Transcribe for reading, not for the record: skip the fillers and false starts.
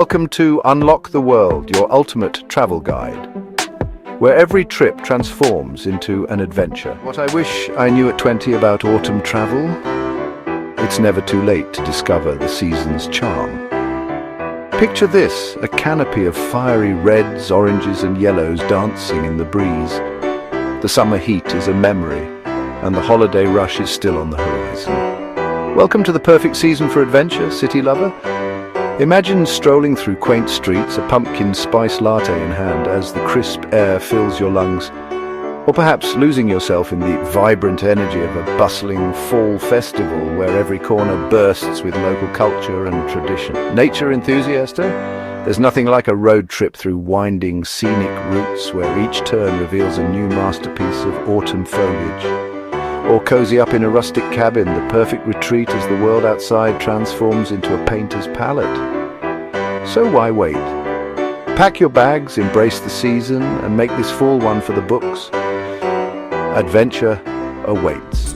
Welcome to Unlock the World, your ultimate travel guide, where every trip transforms into an adventure. What I wish I knew at 20 about autumn travel? It's never too late to discover the season's charm. Picture this, a canopy of fiery reds, oranges and yellows dancing in the breeze. The summer heat is a memory, and the holiday rush is still on the horizon. Welcome to the perfect season for adventure, city lover. Imagine strolling through quaint streets, a pumpkin spice latte in hand as the crisp air fills your lungs, or perhaps losing yourself in the vibrant energy of a bustling fall festival where every corner bursts with local culture and tradition. Nature enthusiast, eh? There's nothing like a road trip through winding, scenic routes where each turn reveals a new masterpiece of autumn foliage. Or cozy up in a rustic cabin, the perfect retreat as the world outside transforms into a painter's palette. So why wait? Pack your bags, embrace the season, and make this fall one for the books. Adventure awaits.